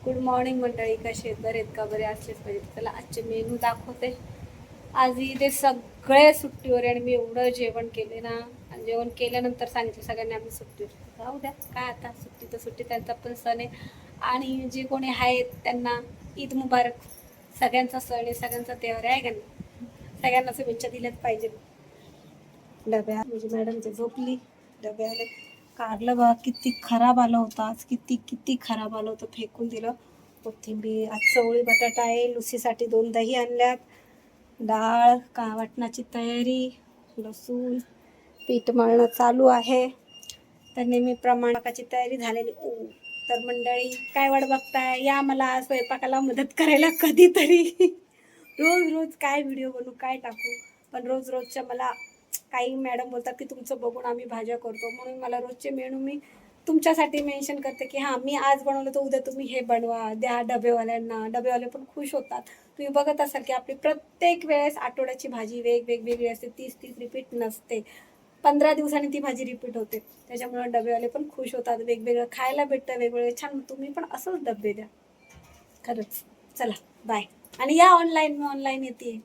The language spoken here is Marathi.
गुड मॉर्निंग मंडळी, कसे आहेत? बरे आहेत का? बरे असलेच पाहिजे. चला आजचे मेनू दाखवते. आज इथे सगळे सुट्टीवर आहे आणि मी एवढं जेवण केले ना. आणि जेवण केल्यानंतर सांगितलं सगळ्यांनी आम्ही सुट्टीवर जाऊ द्या, काय आता सुट्टी तर सुट्टी, त्यांचा पण सण आहे. आणि जे कोणी आहेत त्यांना ईद मुबारक. सगळ्यांचा सण आहे, सगळ्यांचा त्योहार आहे का नाही? सगळ्यांना शुभेच्छा दिल्याच पाहिजे. डब्या म्हणजे मॅडम ते झोपली, डबे आले. कारलं बघा किती खराब आलं होतं आज, किती किती खराब आलं होतं, फेकून दिलं. कोथिंबीर, आज चवळी बटाटा आहे, लुसीसाठी 2 दही आणल्यात, डाळ का वाटणाची तयारी, लसूण, पीठ मळणं चालू आहे. तर नेहमीप्रमाणे तयारी झालेली. तर मंडळी काय वाट बघताय, या मला स्वयंपाकाला मदत करायला कधीतरी. रोज रोज काय व्हिडिओ बनवू, काय टाकू, पण रोज रोजच्या मला काही मॅडम बोलतात की तुमचं बघून आम्ही भाज्या करतो, म्हणून मला रोजचे मेनू मी तुमच्यासाठी मेन्शन करते की हां मी आज बनवलं तर उद्या तुम्ही हे बनवा, द्या डबेवाल्यांना. डबेवाले पण खुश होतात. तुम्ही बघत असाल की आपली प्रत्येक वेळेस आठवड्याची भाजी वेगवेगळी असते, 30 रिपीट नसते. 15 दिवसांनी ती भाजी रिपीट होते. त्याच्यामुळे डबेवाले पण खुश होतात, वेगवेगळं खायला भेटतं, वेगवेगळं छान. तुम्ही पण असंच डबे द्या खरंच. चला बाय. आणि या ऑनलाईन, मी ऑनलाईन येते.